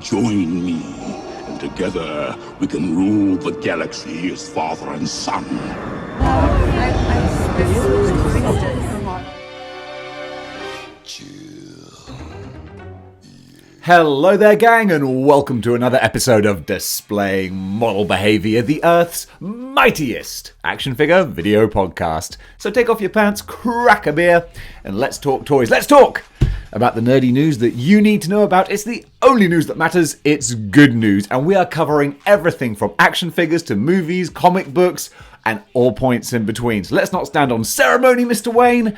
Join me, and together we can rule the galaxy as father and son. Hello there, gang, and welcome to another episode of Displaying Model Behaviour, the Earth's mightiest action figure video podcast. So take off your pants, crack a beer, and let's talk toys. Let's talk about the nerdy news that you need to know about. It's the only news that matters. It's good news, and we are covering everything from action figures to movies, comic books, and all points in between. So let's not stand on ceremony, Mr. Wayne.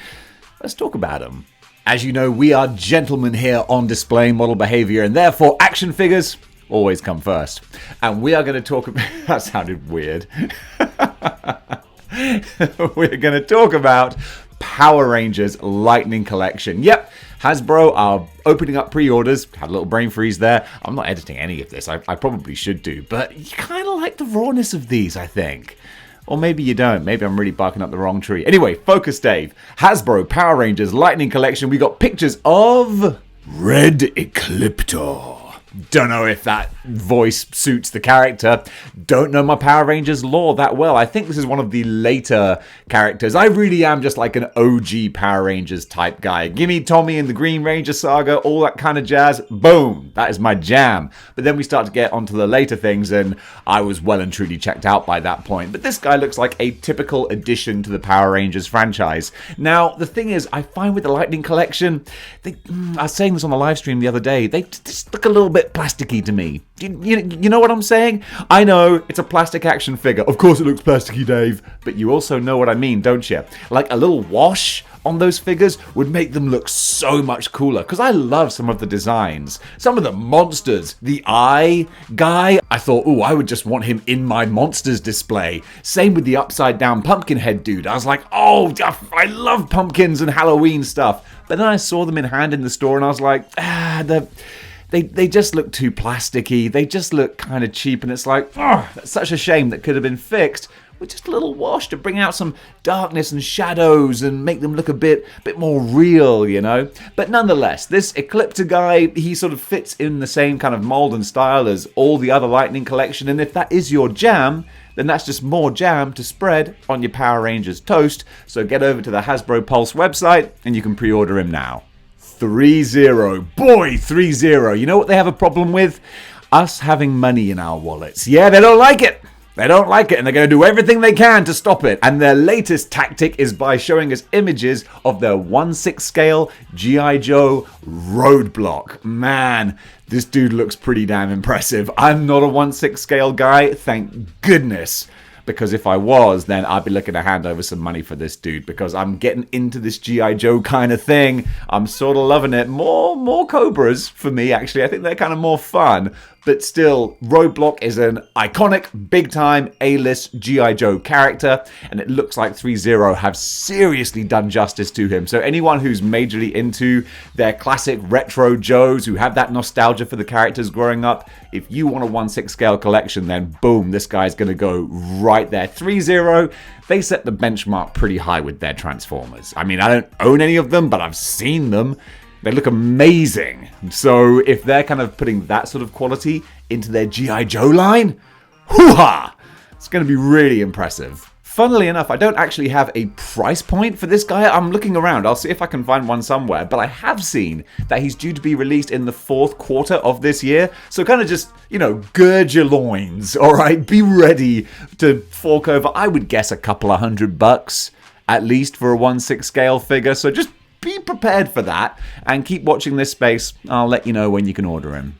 Let's talk about them. As you know, we are gentlemen here on Displaying Model Behaviour, and therefore action figures always come first. And we are going to talk about... That sounded weird. We're going to talk about Power Rangers Lightning Collection. Yep, Hasbro are opening up pre-orders. Had a little brain freeze there. I'm not editing any of this. I probably should do. But you kind of like the rawness of these, I think. Or maybe you don't. Maybe I'm really barking up the wrong tree. Anyway, focus, Dave. Hasbro Power Rangers Lightning Collection. We got pictures of Red Ecliptor. Don't know if that voice suits the character. Don't know my Power Rangers lore that well. I think this is one of the later characters. I really am just like an OG Power Rangers type guy. Give me Tommy and the Green Ranger saga, all that kind of jazz. Boom. That is my jam. But then we start to get onto the later things, and I was well and truly checked out by that point. But this guy looks like a typical addition to the Power Rangers franchise. Now, the thing is, I find with the Lightning Collection, I was saying this on the live stream the other day, they just look a little bit plasticky to me. You know what I'm saying? I know it's a plastic action figure. Of course it looks plasticky, Dave. But you also know what I mean, don't you? Like a little wash on those figures would make them look so much cooler. Because I love some of the designs. Some of the monsters. The eye guy. I thought, ooh, I would just want him in my monsters display. Same with the upside down pumpkin head dude. I was like, oh, I love pumpkins and Halloween stuff. But then I saw them in hand in the store and I was like, They just look too plasticky. They just look kind of cheap, and it's like, oh, that's such a shame that could have been fixed with just a little wash to bring out some darkness and shadows and make them look a bit more real, you know? But nonetheless, this Ecliptor guy, he sort of fits in the same kind of mold and style as all the other Lightning Collection, and if that is your jam, then that's just more jam to spread on your Power Rangers toast. So get over to the Hasbro Pulse website, and you can pre-order him now. 3-0. Boy, 3-0. You know what they have a problem with? Us having money in our wallets. Yeah, they don't like it. They don't like it, and they're going to do everything they can to stop it. And their latest tactic is by showing us images of their 1/6 scale G.I. Joe Roadblock. Man, this dude looks pretty damn impressive. I'm not a 1/6 scale guy, thank goodness. Because if I was, then I'd be looking to hand over some money for this dude. Because I'm getting into this G.I. Joe kind of thing. I'm sort of loving it. More Cobras for me, actually. I think they're kind of more fun. But still, Roadblock is an iconic, big-time, A-list G.I. Joe character. And it looks like 3-0 have seriously done justice to him. So anyone who's majorly into their classic retro Joes, who have that nostalgia for the characters growing up, if you want a 1/6 scale collection, then boom, this guy's going to go right there. 3-0, they set the benchmark pretty high with their Transformers. I mean, I don't own any of them, but I've seen them. They look amazing. So if they're kind of putting that sort of quality into their G.I. Joe line, hoo-ha! It's going to be really impressive. Funnily enough, I don't actually have a price point for this guy. I'm looking around. I'll see if I can find one somewhere. But I have seen that he's due to be released in the fourth quarter of this year. So kind of just, gird your loins, all right? Be ready to fork over, I would guess, a couple of $100 at least for a 1/6 scale figure. So just be prepared for that and keep watching this space. I'll let you know when you can order him.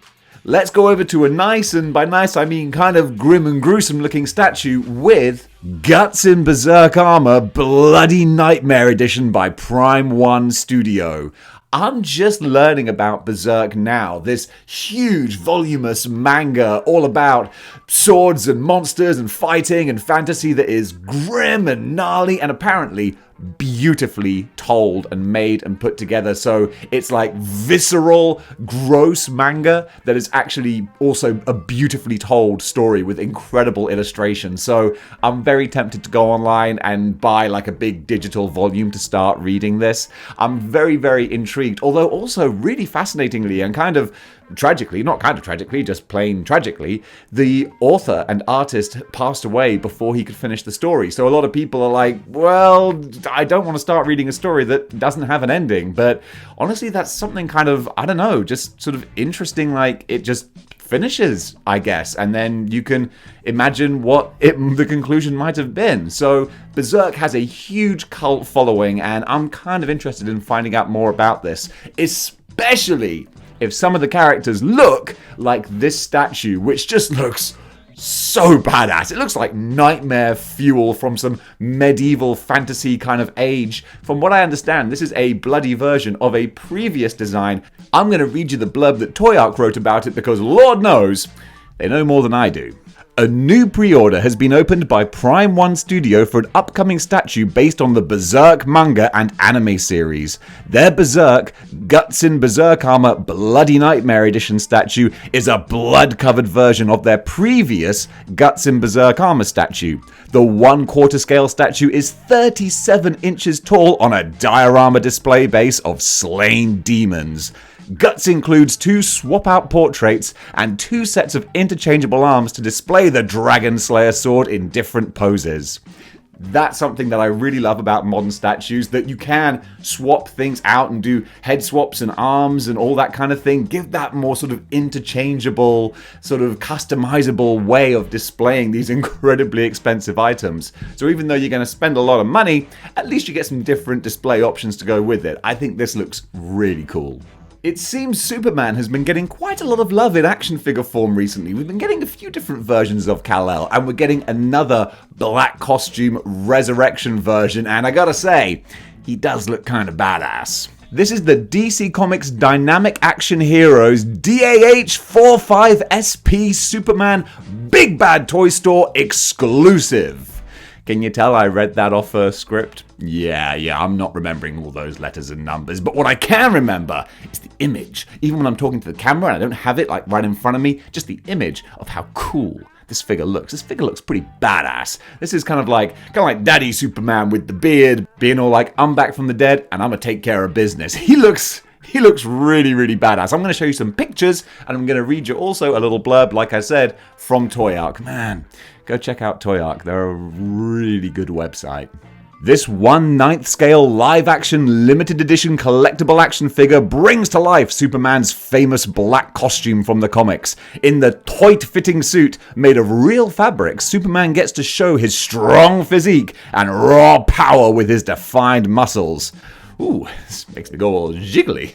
Let's go over to a nice, and by nice I mean kind of grim and gruesome looking statue with Guts in Berserk Armor Bloody Nightmare Edition by Prime One Studio. I'm just learning about Berserk now, this huge, voluminous manga all about swords and monsters and fighting and fantasy that is grim and gnarly and apparently beautifully told and made and put together. So it's like visceral, gross manga that is actually also a beautifully told story with incredible illustrations. So I'm very tempted to go online and buy like a big digital volume to start reading this. I'm very, very intrigued, although also really fascinatingly and kind of tragically, not kind of tragically, just plain tragically, the author and artist passed away before he could finish the story. So a lot of people are like, well, I don't want to start reading a story that doesn't have an ending. But honestly, that's something kind of, I don't know, just sort of interesting, like it just finishes, I guess, and then you can imagine what the conclusion might have been. So Berserk has a huge cult following, and I'm kind of interested in finding out more about this, especially if some of the characters look like this statue, which just looks so badass. It looks like nightmare fuel from some medieval fantasy kind of age. From what I understand, this is a bloody version of a previous design. I'm going to read you the blurb that Toy Arc wrote about it because Lord knows they know more than I do. A new pre-order has been opened by Prime 1 Studio for an upcoming statue based on the Berserk manga and anime series. Their Berserk, Guts in Berserk Armor Bloody Nightmare Edition statue is a blood-covered version of their previous Guts in Berserk Armor statue. The 1/4 scale statue is 37 inches tall on a diorama display base of slain demons. Guts includes 2 swap-out portraits and 2 sets of interchangeable arms to display the Dragon Slayer sword in different poses. That's something that I really love about modern statues, that you can swap things out and do head swaps and arms and all that kind of thing. Give that more sort of interchangeable, sort of customizable way of displaying these incredibly expensive items. So even though you're going to spend a lot of money, at least you get some different display options to go with it. I think this looks really cool. It seems Superman has been getting quite a lot of love in action figure form recently. We've been getting a few different versions of Kal-El, and we're getting another black costume resurrection version, and I gotta say, he does look kind of badass. This is the DC Comics Dynamic Action Heroes DAH 45SP Superman Big Bad Toy Store exclusive. Can you tell I read that off a script? Yeah, I'm not remembering all those letters and numbers, but what I can remember is the image. Even when I'm talking to the camera and I don't have it like right in front of me, just the image of how cool this figure looks. This figure looks pretty badass. This is kind of like Daddy Superman with the beard, being all like, I'm back from the dead and I'm gonna take care of business. He looks really, really badass. I'm going to show you some pictures, and I'm going to read you also a little blurb, like I said, from Toy Arc. Man, go check out Toy Arc. They're a really good website. This 1/9 scale live-action limited edition collectible action figure brings to life Superman's famous black costume from the comics. In the tight-fitting suit made of real fabric, Superman gets to show his strong physique and raw power with his defined muscles. Ooh, this makes me go all jiggly.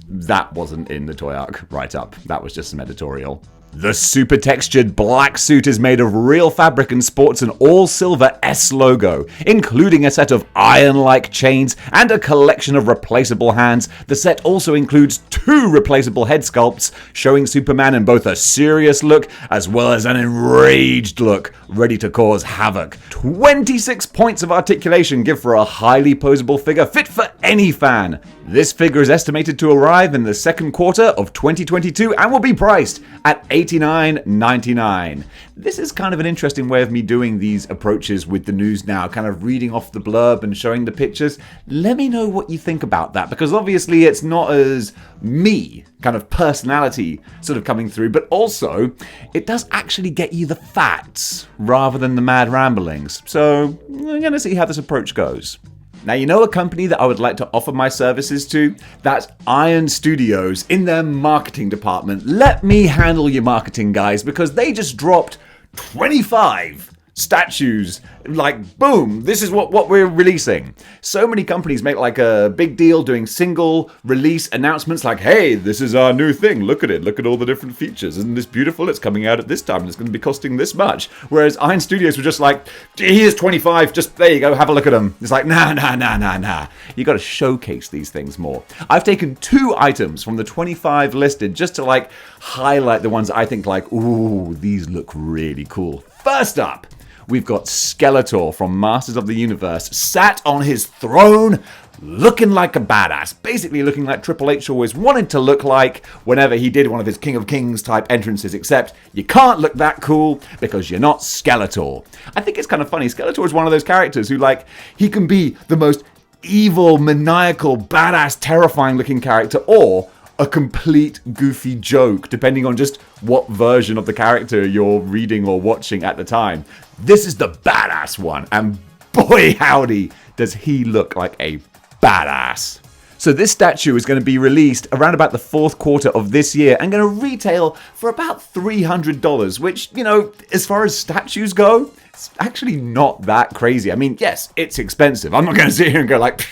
That wasn't in the Toy Arc write-up. That was just some editorial. The super textured black suit is made of real fabric and sports an all-silver S logo, including a set of iron-like chains and a collection of replaceable hands. The set also includes 2 replaceable head sculpts, showing Superman in both a serious look as well as an enraged look, ready to cause havoc. 26 points of articulation give for a highly posable figure fit for any fan. This figure is estimated to arrive in the second quarter of 2022 and will be priced at $89.99. This is kind of an interesting way of me doing these approaches with the news now, kind of reading off the blurb and showing the pictures. Let me know what you think about that, because obviously it's not as me kind of personality sort of coming through, but also it does actually get you the facts rather than the mad ramblings. So we're going to see how this approach goes. Now, you know a company that I would like to offer my services to? That's Iron Studios in their marketing department. Let me handle your marketing, guys, because they just dropped 25 statues. Like, boom, this is what we're releasing. So many companies make like a big deal doing single release announcements like, hey, this is our new thing. Look at it. Look at all the different features. Isn't this beautiful? It's coming out at this time and it's going to be costing this much. Whereas Iron Studios were just like, here's 25. Just there you go. Have a look at them. It's like, nah. You got to showcase these things more. I've taken 2 items from the 25 listed just to like highlight the ones I think like, ooh, these look really cool. First up, we've got Skeletor from Masters of the Universe, sat on his throne, looking like a badass. Basically looking like Triple H always wanted to look like whenever he did one of his King of Kings type entrances, except you can't look that cool because you're not Skeletor. I think it's kind of funny. Skeletor is one of those characters who, like, he can be the most evil, maniacal, badass, terrifying looking character, or a complete goofy joke, depending on just what version of the character you're reading or watching at the time. This is the badass one, and boy howdy, does he look like a badass. So this statue is going to be released around about the fourth quarter of this year and going to retail for about $300, which, you know, as far as statues go, it's actually not that crazy. I mean, yes, it's expensive. I'm not going to sit here and go like,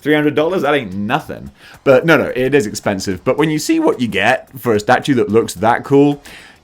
$300? That ain't nothing. But no, it is expensive. But when you see what you get for a statue that looks that cool,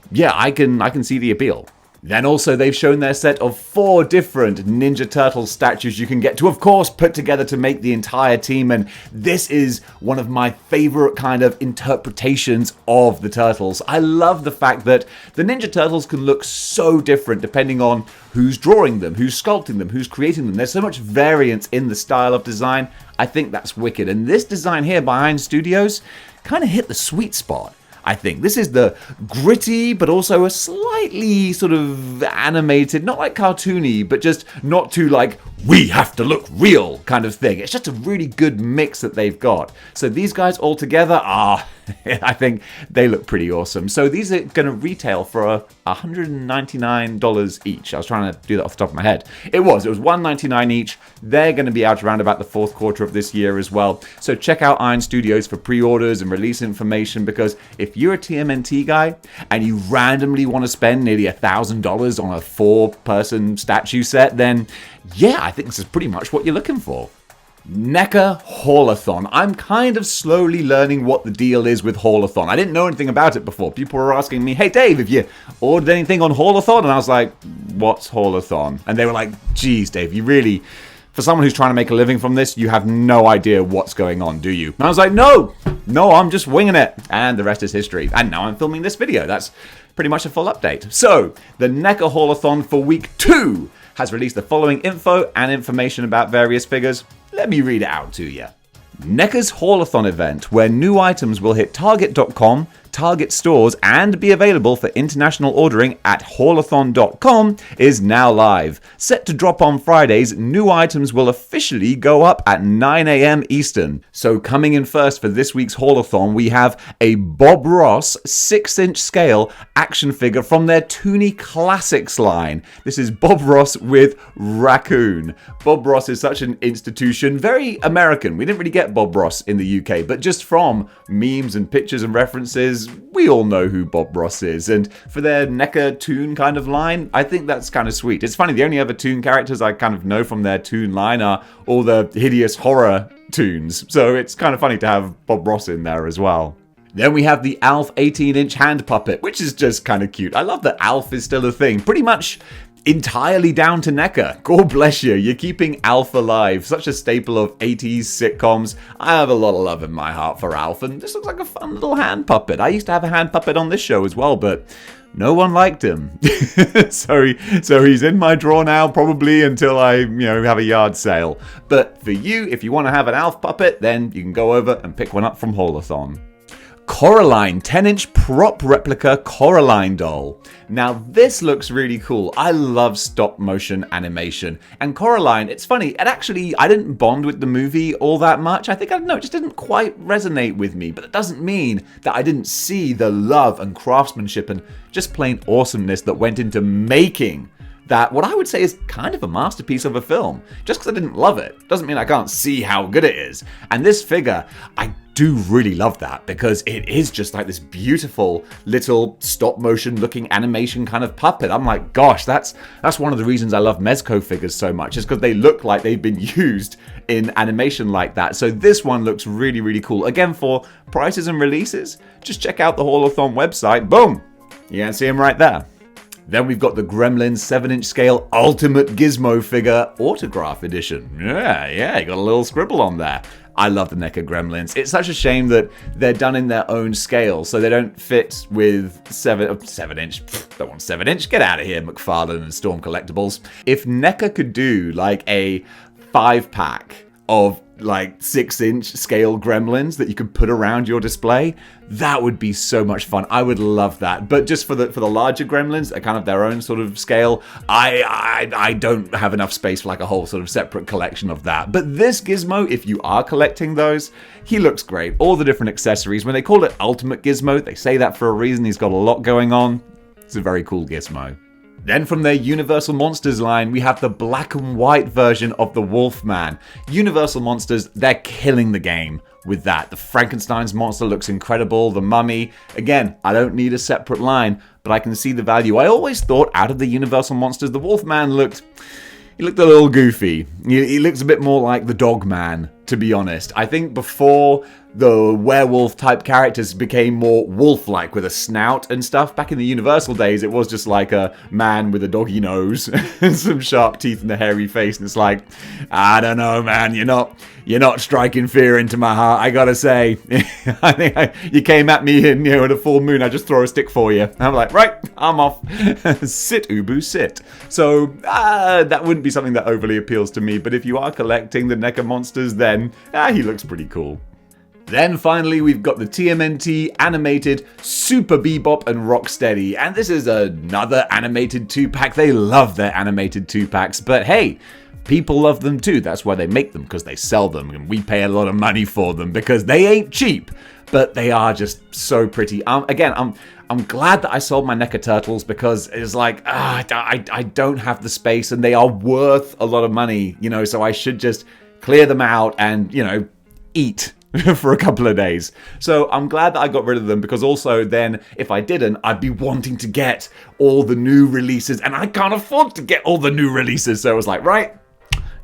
yeah, I can see the appeal. Then also they've shown their set of 4 different Ninja Turtle statues you can get to, of course, put together to make the entire team. And this is one of my favorite kind of interpretations of the Turtles. I love the fact that the Ninja Turtles can look so different depending on who's drawing them, who's sculpting them, who's creating them. There's so much variance in the style of design. I think that's wicked. And this design here by Iron Studios kind of hit the sweet spot. I think this is the gritty, but also a slightly sort of animated, not like cartoony, but just not too like, we have to look real kind of thing. It's just a really good mix that they've got. So these guys all together are, I think they look pretty awesome. So these are going to retail for $199 each. I was trying to do that off the top of my head. It was $199 each. They're going to be out around about the fourth quarter of this year as well. So check out Iron Studios for pre-orders and release information, because if you're a TMNT guy and you randomly want to spend nearly $1,000 on a 4-person statue set, then yeah, I think this is pretty much what you're looking for. Neca Haulathon. I'm kind of slowly learning what the deal is with Haulathon. I didn't know anything about it before. People were asking me, hey Dave, have you ordered anything on Haulathon? And I was like, what's Haulathon? And they were like, geez Dave, you really, for someone who's trying to make a living from this, you have no idea what's going on, do you? And I was like, no, I'm just winging it. And the rest is history. And now I'm filming this video. That's pretty much a full update. So, the Neca Haulathon for week 2 has released the following info and information about various figures. Let me read it out to you. Neca's Haulathon event, where new items will hit Target.com, Target stores, and be available for international ordering at haulathon.com, is now live. Set to drop on Fridays, new items will officially go up at 9 a.m. Eastern. So coming in first for this week's Haulathon, we have a Bob Ross 6-inch scale action figure from their Toonie Classics line. This is Bob Ross with Raccoon. Bob Ross is such an institution, very American. We didn't really get Bob Ross in the UK, but just from memes and pictures and references, we all know who Bob Ross is. And for their Neca Toon kind of line, I think that's kind of sweet. It's funny, the only other Toon characters I kind of know from their Toon line are all the hideous horror Toons. So it's kind of funny to have Bob Ross in there as well. Then we have the Alf 18-inch hand puppet, which is just kind of cute. I love that Alf is still a thing. Pretty much entirely down to Neca. God bless you. You're keeping Alf alive. Such a staple of 80s sitcoms. I have a lot of love in my heart for Alf, and this looks like a fun little hand puppet. I used to have a hand puppet on this show as well, but no one liked him. so he's in my drawer now, probably until I, have a yard sale. But for you, if you want to have an Alf puppet, then you can go over and pick one up from Haulathon. Coraline 10-inch prop replica Coraline doll. Now this looks really cool. I love stop motion animation. And Coraline, it's funny, I didn't bond with the movie all that much. I think, it just didn't quite resonate with me. But that doesn't mean that I didn't see the love and craftsmanship and just plain awesomeness that went into making that what I would say is kind of a masterpiece of a film. Just because I didn't love it doesn't mean I can't see how good it is. And this figure, I do really love that, because it is just like this beautiful little stop motion looking animation kind of puppet. I'm like, gosh, that's one of the reasons I love Mezco figures so much, is because they look like they've been used in animation like that. So this one looks really, really cool. Again, for prices and releases, just check out the Haulathon website. Boom! You can see them right there. Then we've got the Gremlins 7-inch scale Ultimate Gizmo figure autograph edition. Yeah, you got a little scribble on there. I love the Neca Gremlins. It's such a shame that they're done in their own scale, so they don't fit with 7-inch. Don't want 7-inch. Get out of here, McFarlane and Storm Collectibles. If Neca could do like a 5-pack of like 6-inch scale gremlins that you could put around your display. That would be so much fun. I would love that. But just for the larger gremlins, at kind of their own sort of scale, I don't have enough space for like a whole sort of separate collection of that. But this Gizmo, if you are collecting those, he looks great. All the different accessories. When they call it Ultimate Gizmo, they say that for a reason. He's got a lot going on. It's a very cool Gizmo. Then from their Universal Monsters line, we have the black and white version of the Wolfman. Universal Monsters, they're killing the game with that. The Frankenstein's monster looks incredible. The Mummy, again, I don't need a separate line, but I can see the value. I always thought out of the Universal Monsters, the Wolfman looked a little goofy. He looks a bit more like the Dogman, to be honest. I think before the werewolf type characters became more wolf-like with a snout and stuff. Back in the Universal days, it was just like a man with a doggy nose and some sharp teeth and a hairy face. And it's like, I don't know, man, you're not striking fear into my heart. I gotta say, I think you came at me in, at a full moon. I just throw a stick for you. I'm like, right, I'm off. Sit, Ubu, sit. So that wouldn't be something that overly appeals to me. But if you are collecting the Neca monsters, then he looks pretty cool. Then finally, we've got the TMNT animated Super Bebop and Rocksteady. And this is another animated 2-pack. They love their animated 2-packs. But hey, people love them too. That's why they make them, because they sell them. And we pay a lot of money for them because they ain't cheap. But they are just so pretty. Again, I'm glad that I sold my Neca Turtles because it's like, I don't have the space and they are worth a lot of money, so I should just clear them out and, eat for a couple of days. So I'm glad that I got rid of them because also then if I didn't, I'd be wanting to get all the new releases and I can't afford to get all the new releases. So I was like, right,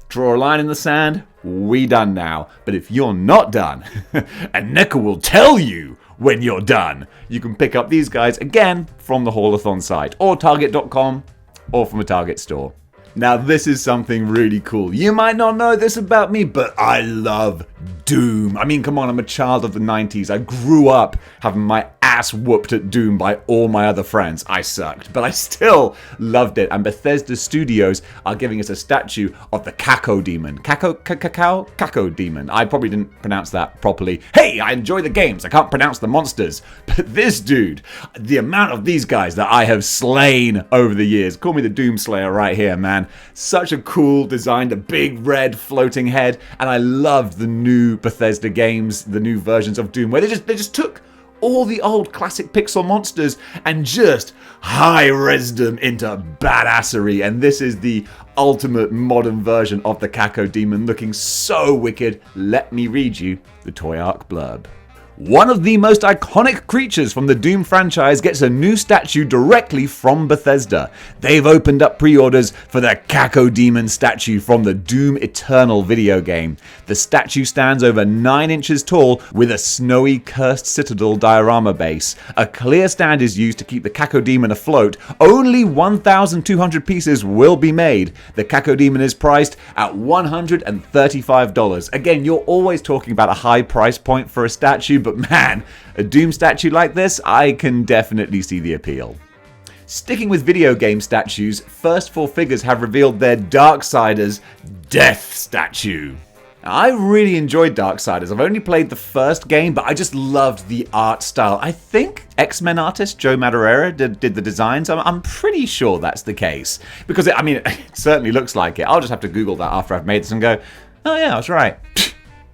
draw a line in the sand. We done now. But if you're not done, and Neca will tell you when you're done, you can pick up these guys again from the Haulathon site or Target.com or from a Target store. Now, this is something really cool. You might not know this about me, but I love Doom. I mean, come on, I'm a child of the 90s. I grew up having my ass whooped at Doom by all my other friends. I sucked, but I still loved it. And Bethesda Studios are giving us a statue of the Caco Demon. Caco Demon. I probably didn't pronounce that properly. Hey, I enjoy the games. I can't pronounce the monsters. But this dude, the amount of these guys that I have slain over the years. Call me the Doom Slayer right here, man. Such a cool design, the big red floating head, and I love the new Bethesda games, the new versions of Doom, where they just took all the old classic pixel monsters and just high-resed them into badassery, and this is the ultimate modern version of the Caco Demon, looking so wicked. Let me read you the Toy Arc blurb. One of the most iconic creatures from the Doom franchise gets a new statue directly from Bethesda. They've opened up pre-orders for the Caco Demon statue from the Doom Eternal video game. The statue stands over 9 inches tall with a snowy cursed citadel diorama base. A clear stand is used to keep the Caco Demon afloat. Only 1,200 pieces will be made. The Caco Demon is priced at $135. Again, you're always talking about a high price point for a statue, but man, a Doom statue like this, I can definitely see the appeal. Sticking with video game statues, First 4 Figures have revealed their Darksiders Death statue. I really enjoyed Darksiders. I've only played the first game, but I just loved the art style. I think X-Men artist Joe Madureira did the designs. I'm pretty sure that's the case. Because, it certainly looks like it. I'll just have to Google that after I've made this and go, oh yeah, I was right.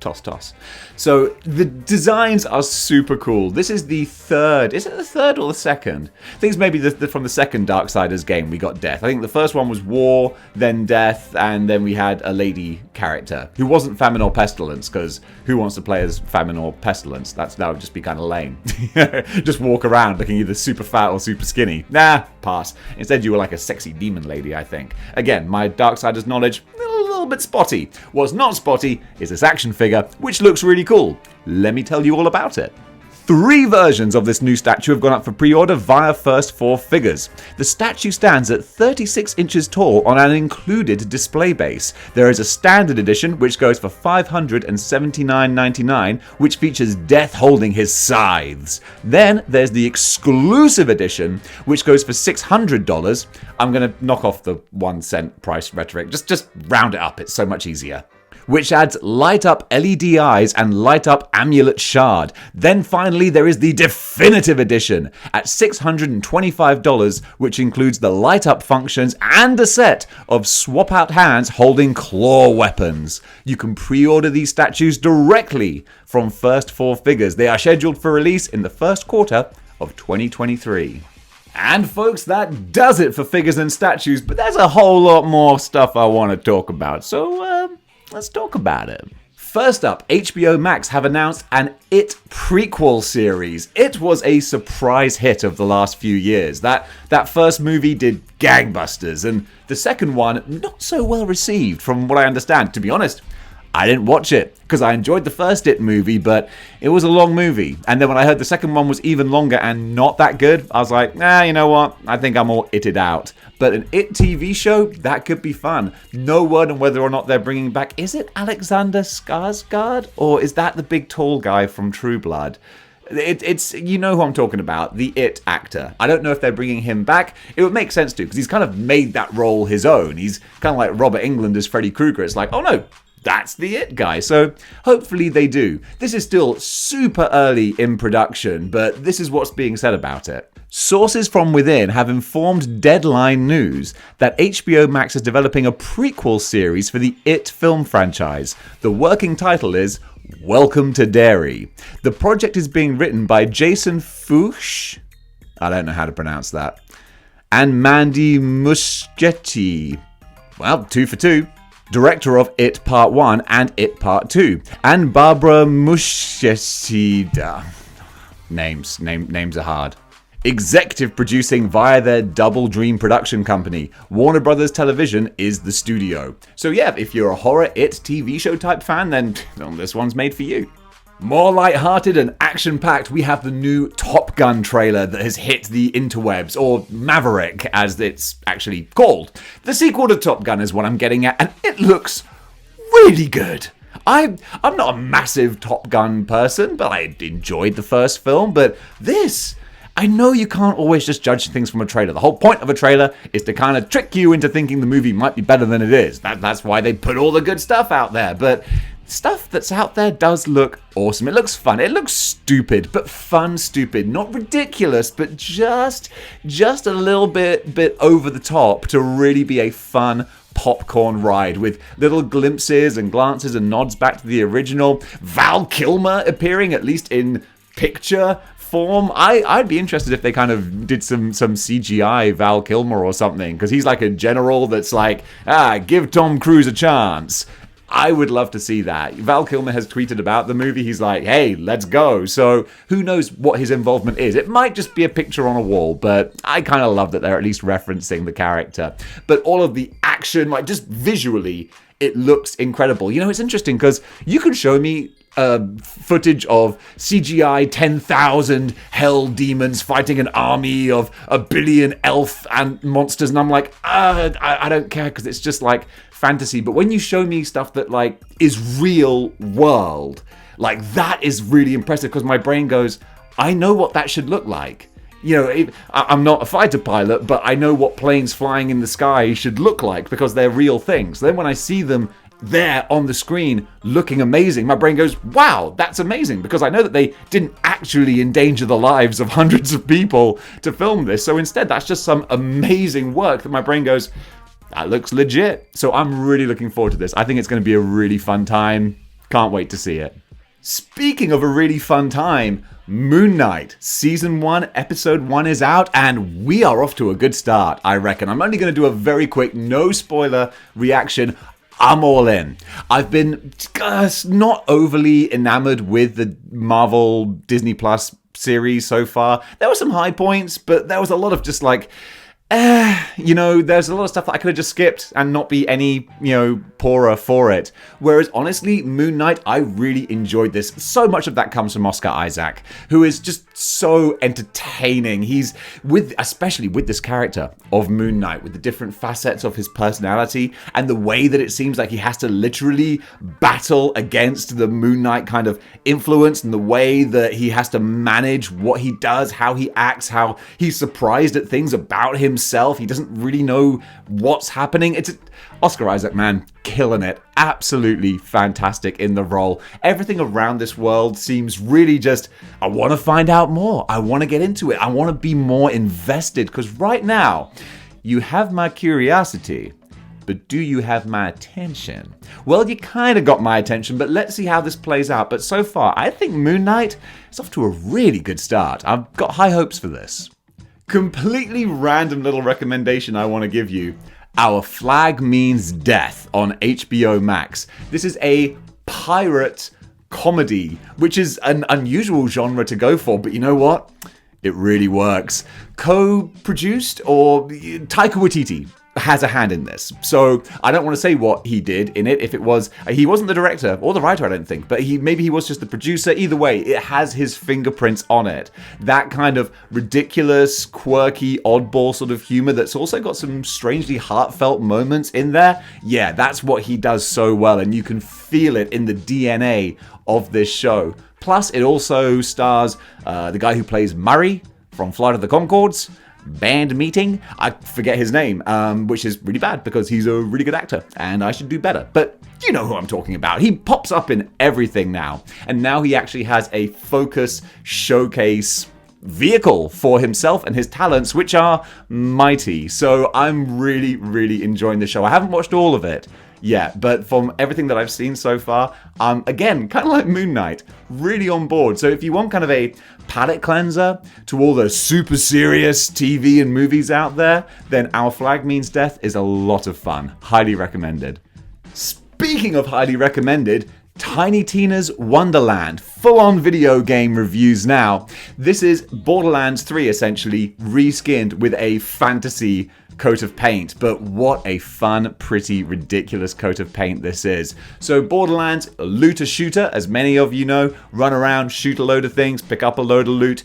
Toss. So the designs are super cool. This is the third. Is it the third or the second? I think it's maybe from the second Darksiders game we got Death. I think the first one was War, then Death, and then we had a lady character who wasn't Famine or Pestilence, because who wants to play as Famine or Pestilence? That would just be kind of lame. Just walk around looking either super fat or super skinny. Nah, pass. Instead you were like a sexy demon lady, I think. Again, my Darksiders knowledge, a little bit spotty. What's not spotty is this action figure, which looks really cool. Let me tell you all about it. 3 versions of this new statue have gone up for pre-order via First 4 Figures. The statue stands at 36 inches tall on an included display base. There is a standard edition which goes for $579.99, which features Death holding his scythes. Then there's the exclusive edition which goes for $600. I'm going to knock off the 1 cent price rhetoric. Just round it up. It's so much easier. which adds light up LED eyes and light up amulet shard. Then finally there is the definitive edition at $625, which includes the light up functions and a set of swap out hands holding claw weapons. You can pre-order these statues directly from First 4 Figures. They are scheduled for release in the first quarter of 2023. And folks, that does it for figures and statues, but there's a whole lot more stuff I want to talk about, so let's talk about it. First up, HBO Max have announced an It prequel series. It was a surprise hit of the last few years. That first movie did gangbusters, and the second one not so well received from what I understand. To be honest, I didn't watch it because I enjoyed the first It movie, but it was a long movie. And then when I heard the second one was even longer and not that good, I was like, nah, you know what? I think I'm all itted out. But an It TV show, that could be fun. No word on whether or not they're bringing back, is it Alexander Skarsgård? Or is that the big tall guy from True Blood? It's you know who I'm talking about, the It actor. I don't know if they're bringing him back. It would make sense to, because he's kind of made that role his own. He's kind of like Robert Englund as Freddy Krueger. It's like, oh no, that's the It guy. So hopefully they do. This is still super early in production, but this is what's being said about it. Sources from within have informed Deadline News that HBO Max is developing a prequel series for the It film franchise. The working title is Welcome to Derry. The project is being written by Jason Fuchs, I don't know how to pronounce that, and Mandy Muschietti. Well, 2 for 2. Director of It Part 1 and It Part 2, and Barbara Muschietti. Names are hard. Executive producing via their Double Dream production company. Warner Brothers Television is the studio. So yeah, if you're a horror It TV show type fan, then this one's made for you. More light-hearted and action-packed, we have the new Top Gun trailer that has hit the interwebs, or Maverick as it's actually called. The sequel to Top Gun is what I'm getting at, and it looks really good. I'm not a massive Top Gun person, but I enjoyed the first film, but this, I know you can't always just judge things from a trailer. The whole point of a trailer is to kind of trick you into thinking the movie might be better than it is. That's why they put all the good stuff out there, but stuff that's out there does look awesome. It looks fun. It looks stupid, but fun stupid. Not ridiculous, but just a little bit over the top to really be a fun popcorn ride with little glimpses and glances and nods back to the original. Val Kilmer appearing, at least in picture form. I'd be interested if they kind of did some CGI Val Kilmer or something, because he's like a general that's like, give Tom Cruise a chance. I would love to see that. Val Kilmer has tweeted about the movie. He's like, hey, let's go. So who knows what his involvement is. It might just be a picture on a wall, but I kind of love that they're at least referencing the character. But all of the action, like just visually, it looks incredible. You know, it's interesting because you can show me footage of CGI 10,000 hell demons fighting an army of 1 billion elf and monsters, and I'm like, I don't care, because it's just like fantasy. But when you show me stuff that like is real world, like that is really impressive, because my brain goes, I know what that should look like. You know, I'm not a fighter pilot, but I know what planes flying in the sky should look like because they're real things. Then when I see them there on the screen looking amazing, my brain goes, wow, that's amazing, because I know that they didn't actually endanger the lives of hundreds of people to film this. So instead, that's just some amazing work that my brain goes, that looks legit. So I'm really looking forward to this. I think it's going to be a really fun time. Can't wait to see it. Speaking of a really fun time, Moon Knight Season 1, Episode 1 is out, and we are off to a good start, I reckon. I'm only going to do a very quick, no spoiler reaction. I'm all in. I've been not overly enamored with the Marvel Disney Plus series so far. There were some high points, but there was a lot of just like, there's a lot of stuff that I could have just skipped and not be any, poorer for it. Whereas honestly, Moon Knight, I really enjoyed this. So much of that comes from Oscar Isaac, who is just so entertaining. He's especially with this character of Moon Knight, with the different facets of his personality and the way that it seems like he has to literally battle against the Moon Knight kind of influence, and the way that he has to manage what he does, how he acts, how he's surprised at things about himself. He doesn't doesn't really know what's happening. It's Oscar Isaac, man, killing it. Absolutely fantastic in the role. Everything around this world seems really just, I want to find out more. I want to get into it. I want to be more invested, because right now, you have my curiosity, but do you have my attention? Well, you kind of got my attention, but let's see how this plays out. But so far, I think Moon Knight is off to a really good start. I've got high hopes for this. Completely random little recommendation I want to give you. Our Flag Means Death on HBO Max. This is a pirate comedy, which is an unusual genre to go for, but you know what? It really works. Co-produced, or Taika Waititi has a hand in this. So I don't want to say what he did in it. If it was, he wasn't the director or the writer, I don't think, but maybe he was just the producer. Either way, it has his fingerprints on it. That kind of ridiculous, quirky, oddball sort of humor that's also got some strangely heartfelt moments in there. Yeah, that's what he does so well, and you can feel it in the DNA of this show. Plus, it also stars the guy who plays Murray from Flight of the Conchords. Band Meeting, I forget his name, which is really bad because he's a really good actor and I should do better. But you know who I'm talking about. He pops up in everything now. And now he actually has a focus showcase vehicle for himself and his talents, which are mighty. So I'm really, really enjoying the show. I haven't watched all of it yet, but from everything that I've seen so far, again, kind of like Moon Knight, really on board. So if you want kind of a palate cleanser to all the super serious TV and movies out there, then Our Flag Means Death is a lot of fun. Highly recommended. Speaking of highly recommended, Tiny Tina's Wonderland, full-on video game reviews now. This is Borderlands 3 essentially, reskinned with a fantasy coat of paint, but what a fun, pretty, ridiculous coat of paint this is. So Borderlands, a looter shooter, as many of you know, run around, shoot a load of things, pick up a load of loot.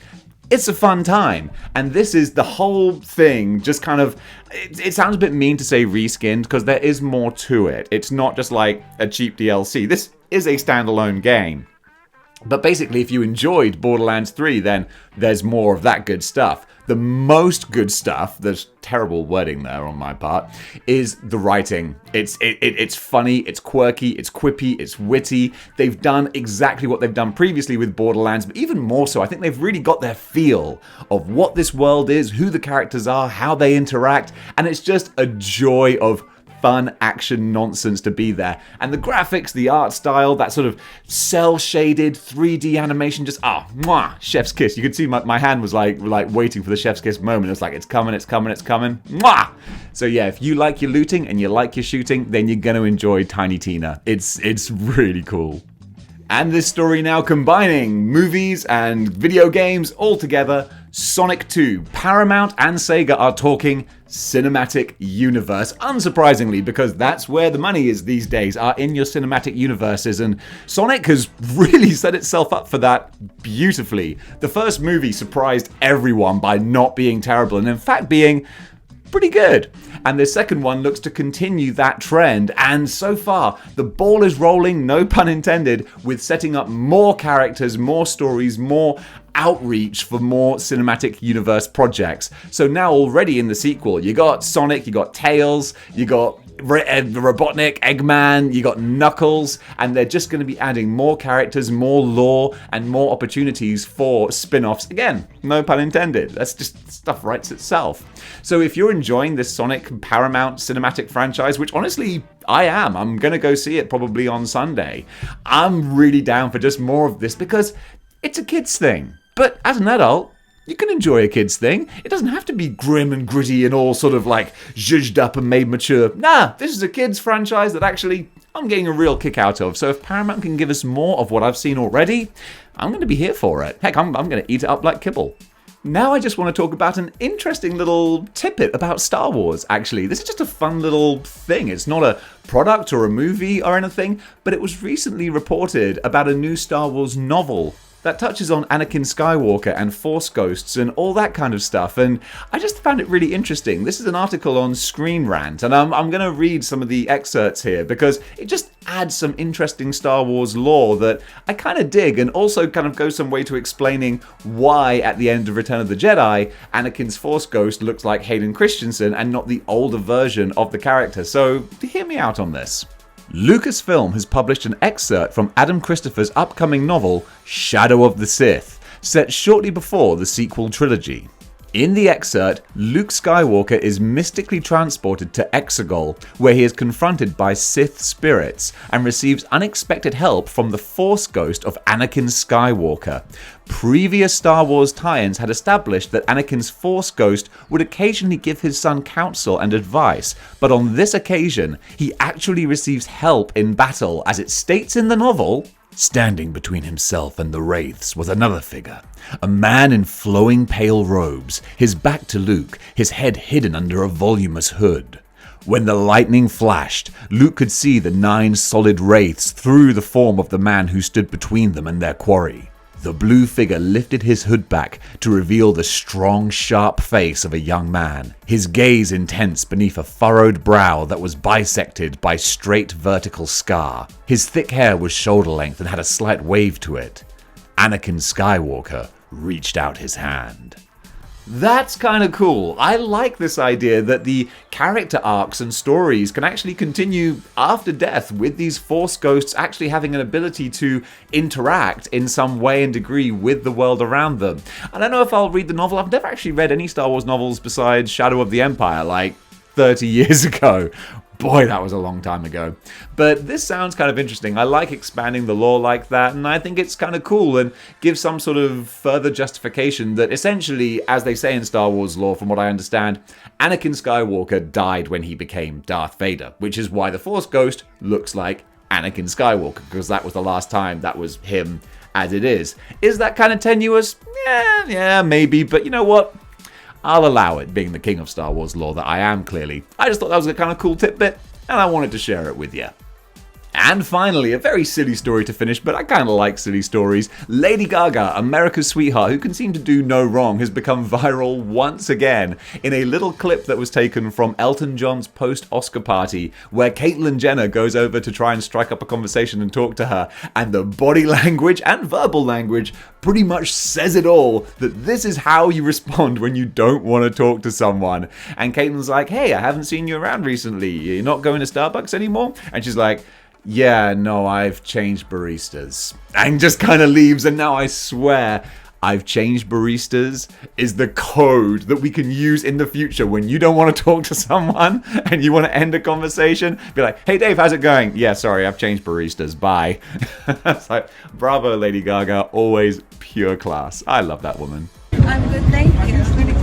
It's a fun time, and this is the whole thing, just kind of, it sounds a bit mean to say reskinned, because there is more to it. It's not just like a cheap DLC. This is a standalone game. But basically, if you enjoyed Borderlands 3, then there's more of that good stuff. The most good stuff, there's terrible wording there on my part, is the writing. It's funny, it's quirky, it's quippy, it's witty. They've done exactly what they've done previously with Borderlands, but even more so. I think they've really got their feel of what this world is, who the characters are, how they interact, and it's just a joy of fun action nonsense to be there. And the graphics, the art style, that sort of cel-shaded 3D animation, just mwah, chef's kiss. You could see my hand was like waiting for the chef's kiss moment. It's like, it's coming, it's coming, it's coming. Mwah! So yeah, if you like your looting and you like your shooting, then you're going to enjoy Tiny Tina. It's really cool. And this story now combining movies and video games all together. Sonic 2, Paramount and Sega are talking Cinematic Universe. Unsurprisingly, because that's where the money is these days, are in your cinematic universes. And Sonic has really set itself up for that beautifully. The first movie surprised everyone by not being terrible, and in fact being pretty good. And the second one looks to continue that trend. And so far, the ball is rolling, no pun intended, with setting up more characters, more stories, more outreach for more cinematic universe projects. So now already in the sequel, you got Sonic, you got Tails, you got Robotnik, Eggman, you got Knuckles, and they're just going to be adding more characters, more lore, and more opportunities for spin-offs. Again, no pun intended. That's just stuff writes itself. So if you're enjoying this Sonic Paramount cinematic franchise, which honestly I am, I'm going to go see it probably on Sunday. I'm really down for just more of this because it's a kid's thing. But as an adult, you can enjoy a kid's thing. It doesn't have to be grim and gritty and all sort of like zhuzhed up and made mature. Nah, this is a kid's franchise that actually I'm getting a real kick out of. So if Paramount can give us more of what I've seen already, I'm going to be here for it. Heck, I'm going to eat it up like kibble. Now I just want to talk about an interesting little tidbit about Star Wars, actually. This is just a fun little thing. It's not a product or a movie or anything, but it was recently reported about a new Star Wars novel that touches on Anakin Skywalker and Force ghosts and all that kind of stuff, and I just found it really interesting. This is an article on Screen Rant, and I'm going to read some of the excerpts here because it just adds some interesting Star Wars lore that I kind of dig, and also kind of goes some way to explaining why at the end of Return of the Jedi, Anakin's Force ghost looks like Hayden Christensen and not the older version of the character. So hear me out on this. Lucasfilm has published an excerpt from Adam Christopher's upcoming novel, Shadow of the Sith, set shortly before the sequel trilogy. In the excerpt, Luke Skywalker is mystically transported to Exegol, where he is confronted by Sith spirits and receives unexpected help from the Force ghost of Anakin Skywalker. Previous Star Wars tie-ins had established that Anakin's Force ghost would occasionally give his son counsel and advice, but on this occasion, he actually receives help in battle, as it states in the novel. Standing between himself and the wraiths was another figure, a man in flowing pale robes, his back to Luke, his head hidden under a voluminous hood. When the lightning flashed, Luke could see the 9 solid wraiths through the form of the man who stood between them and their quarry. The blue figure lifted his hood back to reveal the strong, sharp face of a young man, his gaze intense beneath a furrowed brow that was bisected by straight vertical scar. His thick hair was shoulder length and had a slight wave to it. Anakin Skywalker reached out his hand. That's kind of cool. I like this idea that the character arcs and stories can actually continue after death, with these Force ghosts actually having an ability to interact in some way and degree with the world around them. I don't know if I'll read the novel. I've never actually read any Star Wars novels besides Shadow of the Empire, like 30 years ago. Boy, that was a long time ago. But this sounds kind of interesting. I like expanding the lore like that, and I think it's kind of cool and gives some sort of further justification that essentially, as they say in Star Wars lore, from what I understand, Anakin Skywalker died when he became Darth Vader, which is why the Force Ghost looks like Anakin Skywalker, because that was the last time that was him as it is. Is that kind of tenuous? Yeah, maybe, but you know what? I'll allow it, being the king of Star Wars lore that I am clearly. I just thought that was a kind of cool tidbit, and I wanted to share it with you. And finally, a very silly story to finish, but I kind of like silly stories. Lady Gaga, America's sweetheart, who can seem to do no wrong, has become viral once again in a little clip that was taken from Elton John's post-Oscar party, where Caitlyn Jenner goes over to try and strike up a conversation and talk to her, and the body language and verbal language pretty much says it all, that this is how you respond when you don't want to talk to someone. And Caitlyn's like, hey, I haven't seen you around recently. You're not going to Starbucks anymore? And she's like, yeah, no, I've changed baristas. And just kind of leaves, and now I swear, I've changed baristas is the code that we can use in the future when you don't want to talk to someone and you want to end a conversation. Be like, hey Dave, how's it going? Yeah, sorry, I've changed baristas, bye. It's like, bravo, Lady Gaga, always pure class. I love that woman. I'm good, thank you.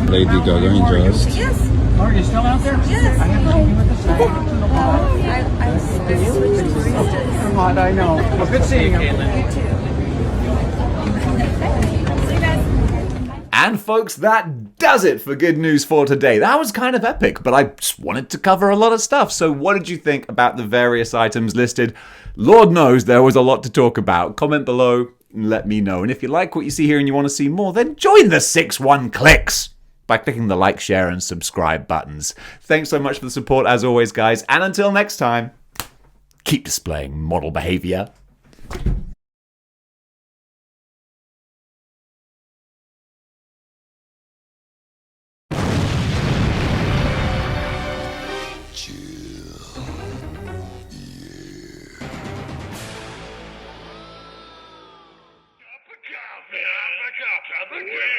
Lady Gaga in dress. Yes. Are you still out there? Yes. I have to take you with us. I switched baristas. God, I know. Well, good seeing you, Caitlin. You too. See you guys. And folks, that does it for Good News for today. That was kind of epic, but I just wanted to cover a lot of stuff. So what did you think about the various items listed? Lord knows there was a lot to talk about. Comment below, let me know. And if you like what you see here and you want to see more, then join the 6-1 clicks by clicking the like, share, and subscribe buttons. Thanks so much for the support as always, guys. And until next time, keep displaying model behavior. Up a cup,